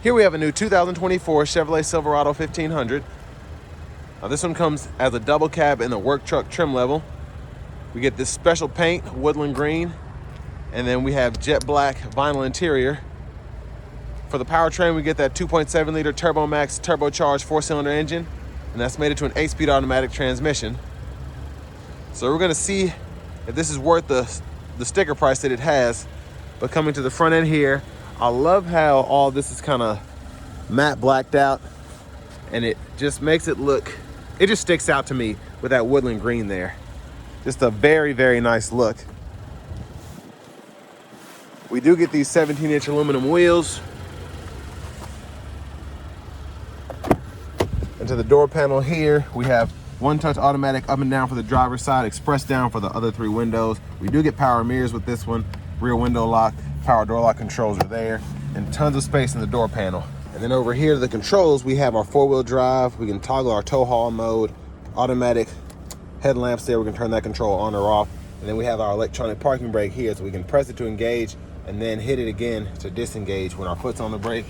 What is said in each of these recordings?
Here we have a new 2024 Chevrolet Silverado 1500. Now this one comes as a double cab in the work truck trim level. We get this special paint, woodland green, and then we have jet black vinyl interior. For the powertrain, we get that 2.7 liter TURBOMAX turbocharged 4-cylinder engine, and that's made it to an 8-speed automatic transmission. So we're gonna see if this is worth the sticker price that it has. But coming to the front end here, I love how all this is kind of matte blacked out, and it just makes it look, it just sticks out to me with that woodland green there. Just a very, very nice look. We do get these 17-inch aluminum wheels. And to the door panel here, we have one-touch automatic up and down for the driver's side, express down for the other 3 windows. We do get power mirrors with this one, rear window lock, power door lock controls are there, and tons of space in the door panel. And then over here to the controls, we have our 4-wheel drive. We can toggle our tow haul mode, automatic headlamps there. We can turn that control on or off. And then we have our electronic parking brake here, so we can press it to engage and then hit it again to disengage when our foot's on the brake.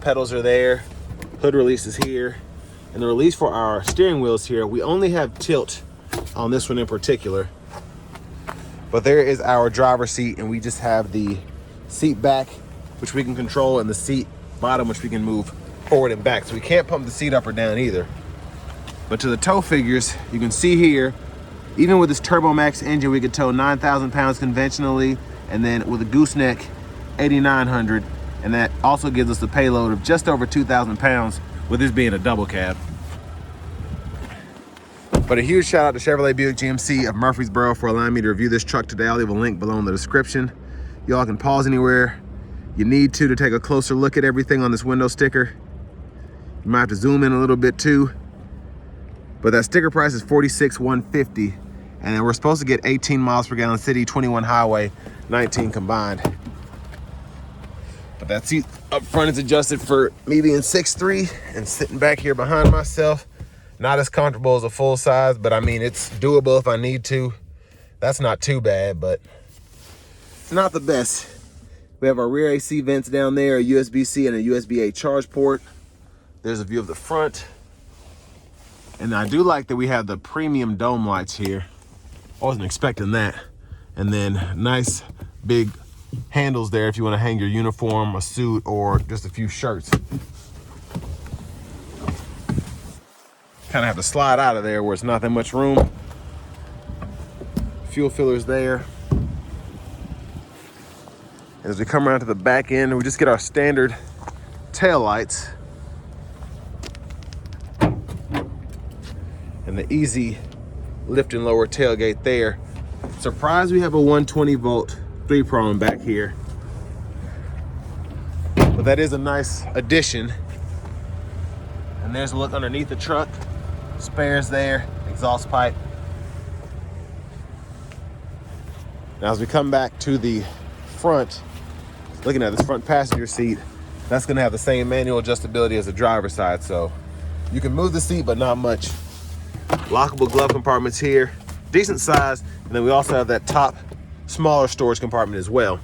Pedals are there, hood release is here. And the release for our steering wheels here, we only have tilt on this one in particular. But there is our driver's seat, and we just have the seat back, which we can control, and the seat bottom, which we can move forward and back. So we can't pump the seat up or down either. But to the tow figures, you can see here, even with this TurboMax engine, we could tow 9,000 pounds conventionally, and then with a gooseneck, 8,900. And that also gives us a payload of just over 2,000 pounds with this being a double cab. But a huge shout out to Chevrolet Buick GMC of Murfreesboro for allowing me to review this truck today. I'll leave a link below in the description. Y'all can pause anywhere you need to take a closer look at everything on this window sticker. You might have to zoom in a little bit too. But that sticker price is $46,150. And then we're supposed to get 18 miles per gallon city, 21 highway, 19 combined. But that seat up front is adjusted for me being 6'3" and sitting back here behind myself. Not as comfortable as a full size, but I mean, it's doable if I need to. That's not too bad, but it's not the best. We have our rear AC vents down there, a USB-C and a USB-A charge port. There's a view of the front. And I do like that we have the premium dome lights here. I wasn't expecting that. And then nice big handles there if you want to hang your uniform, a suit, or just a few shirts. Kind of have to slide out of there where it's not that much room. Fuel fillers there. And as we come around to the back end, we just get our standard tail lights and the easy lift and lower tailgate there. Surprised we have a 120 volt 3-prong back here, but that is a nice addition. And there's a look underneath the truck. Spares there, exhaust pipe. Now as we come back to the front, looking at this front passenger seat, that's gonna have the same manual adjustability as the driver's side, so you can move the seat but not much. Lockable glove compartments here, decent size, and then we also have that top smaller storage compartment as well.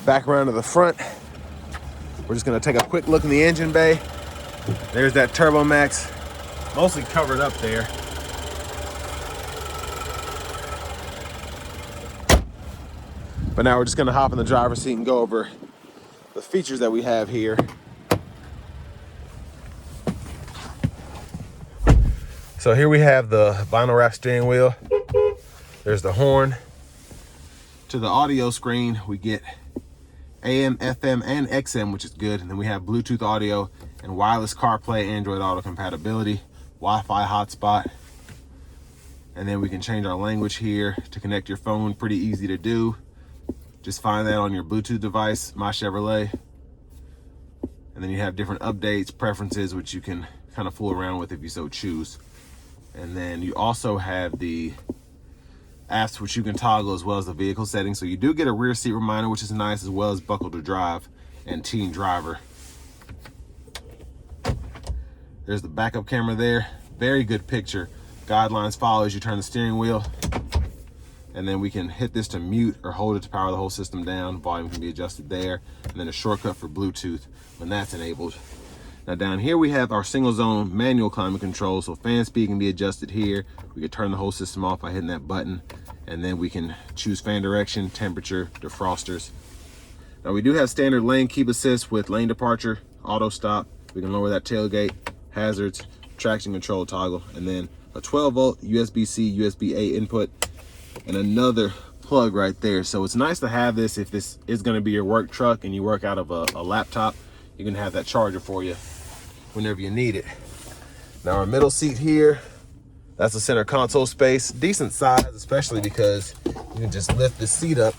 Back around to the front, we're just gonna take a quick look in the engine bay. There's that TurboMax, mostly covered up there. But now we're just gonna hop in the driver's seat and go over the features that we have here. So here we have the vinyl wrap steering wheel. There's the horn. To the audio screen, we get AM, FM, and XM, which is good. And then we have Bluetooth audio and wireless CarPlay, Android Auto compatibility, Wi-Fi hotspot. And then we can change our language here to connect your phone, pretty easy to do. Just find that on your Bluetooth device, My Chevrolet. And then you have different updates, preferences, which you can kind of fool around with if you so choose. And then you also have the apps which you can toggle, as well as the vehicle settings. So you do get a rear seat reminder, which is nice, as well as buckle to drive and teen driver. There's the backup camera there. Very good picture. Guidelines follow as you turn the steering wheel. and then we can hit this to mute or hold it to power the whole system down. Volume can be adjusted there, and then a shortcut for Bluetooth when that's enabled. Now down here we have our single zone manual climate control, so fan speed can be adjusted here. We can turn the whole system off by hitting that button, and then we can choose fan direction, temperature, defrosters. Now we do have standard lane keep assist with lane departure, auto stop. We can lower that tailgate, hazards, traction control toggle, and then a 12-volt USB-C, USB-A input, and another plug right there. So it's nice to have this if this is going to be your work truck and you work out of a laptop. You can have that charger for you whenever you need it. Now our middle seat here, that's the center console space. Decent size, especially because you can just lift the seat up,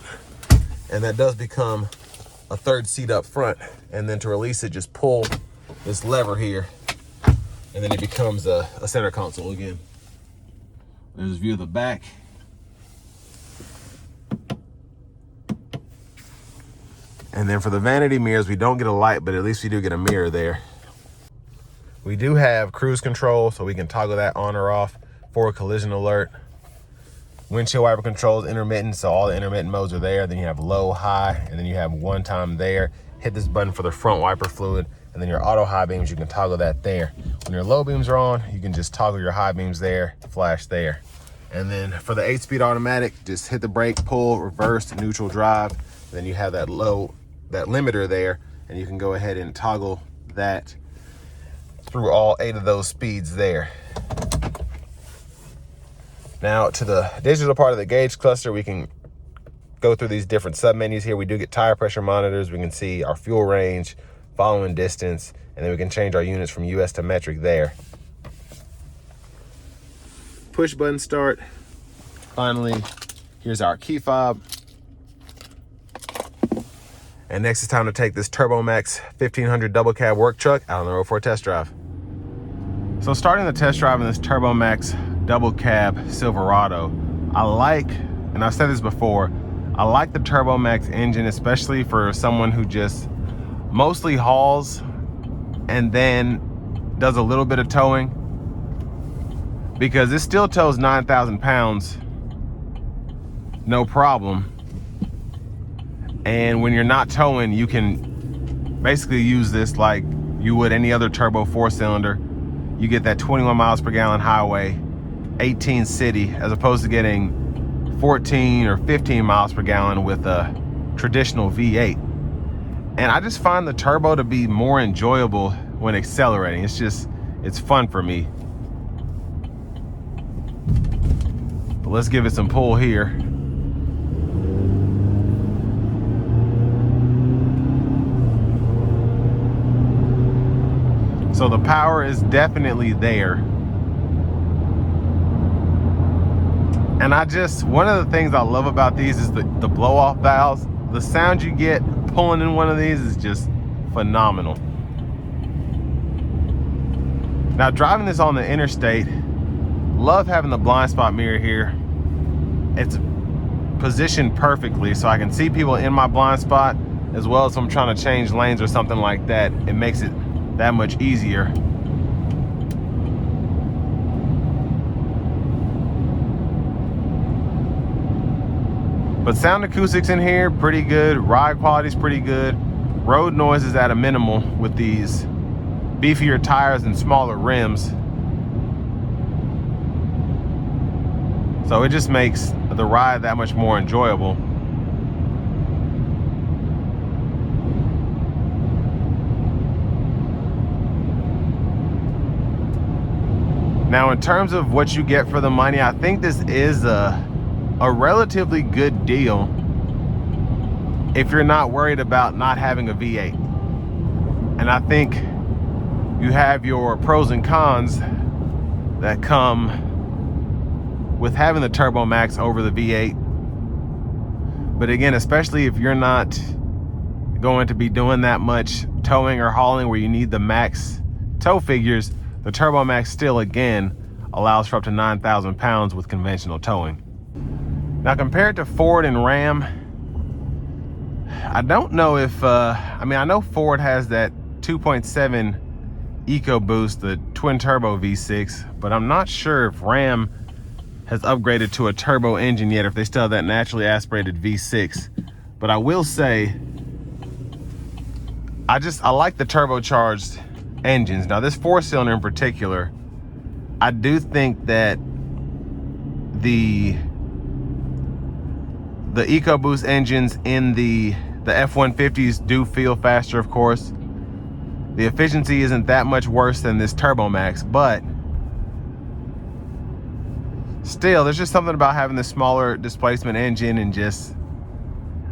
and that does become a third seat up front. And then to release it, just pull this lever here, and then it becomes a center console again. There's a view of the back. And then for the vanity mirrors, we don't get a light, but at least we do get a mirror there. We do have cruise control, so we can toggle that on or off. Forward collision alert. Windshield wiper controls, intermittent, so all the intermittent modes are there. Then you have low, high, and then you have one time there. Hit this button for the front wiper fluid, and then your auto high beams, you can toggle that there. When your low beams are on, you can just toggle your high beams there, flash there. And then for the 8-speed automatic, just hit the brake, pull, reverse, neutral drive. And then you have that limiter there, and you can go ahead and toggle that through all 8 of those speeds there. Now to the digital part of the gauge cluster, we can go through these different sub-menus here. We do get tire pressure monitors. We can see our fuel range, following distance, and then we can change our units from US to metric there. Push button start. Finally, here's our key fob. And next it's time to take this TURBOMAX 1500 double cab work truck out on the road for a test drive. So starting the test drive in this TURBOMAX double cab Silverado, I like, and I've said this before, I like the TURBOMAX engine, especially for someone who just mostly hauls and then does a little bit of towing, because it still tows 9,000 pounds, no problem. And when you're not towing, you can basically use this like you would any other turbo 4-cylinder. You get that 21 miles per gallon highway, 18 city, as opposed to getting 14 or 15 miles per gallon with a traditional V8. And I just find the turbo to be more enjoyable when accelerating. It's fun for me. But let's give it some pull here. So the power is definitely there. And one of the things I love about these is the blow off valves. The sound you get pulling in one of these is just phenomenal. Now driving this on the interstate, love having the blind spot mirror here. It's positioned perfectly so I can see people in my blind spot, as well as if I'm trying to change lanes or something like that. It makes it that much easier. But sound acoustics in here, pretty good. Ride quality's pretty good. Road noise is at a minimal with these beefier tires and smaller rims. So it just makes the ride that much more enjoyable. Now, in terms of what you get for the money, I think this is a relatively good deal if you're not worried about not having a V8. And I think you have your pros and cons that come with having the TURBOMAX over the V8. But again, especially if you're not going to be doing that much towing or hauling where you need the max tow figures, the TURBOMAX still, again, allows for up to 9,000 pounds with conventional towing. Now, compared to Ford and Ram, I don't know if, I know Ford has that 2.7 EcoBoost, the twin turbo V6, but I'm not sure if Ram has upgraded to a turbo engine yet, or if they still have that naturally aspirated V6. But I will say, I like the turbocharged engines. Now this 4-cylinder in particular, I do think that the EcoBoost engines in the F-150s do feel faster, of course. The efficiency isn't that much worse than this TURBOMAX, but still, there's just something about having the smaller displacement engine and just,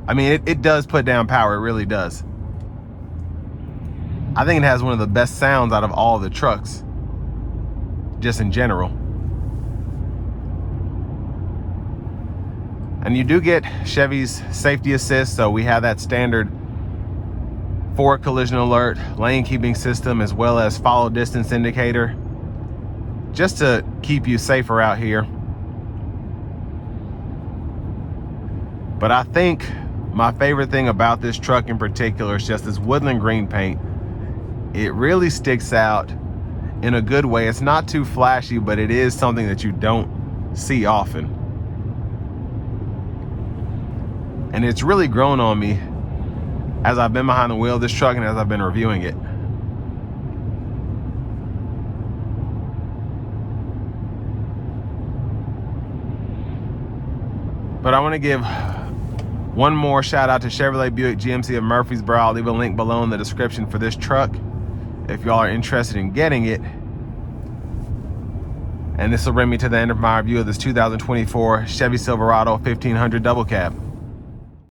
I mean, it does put down power, it really does. I think it has one of the best sounds out of all the trucks, just in general. And you do get Chevy's safety assist, so we have that standard forward collision alert, lane keeping system, as well as follow distance indicator, just to keep you safer out here. But I think my favorite thing about this truck in particular is just this woodland green paint. It really sticks out in a good way. It's not too flashy, but it is something that you don't see often. And it's really grown on me as I've been behind the wheel of this truck and as I've been reviewing it. But I want to give one more shout out to Chevrolet Buick GMC of Murfreesboro. I'll leave a link below in the description for this truck if y'all are interested in getting it. And this will bring me to the end of my review of this 2024 Chevy Silverado 1500 double cab.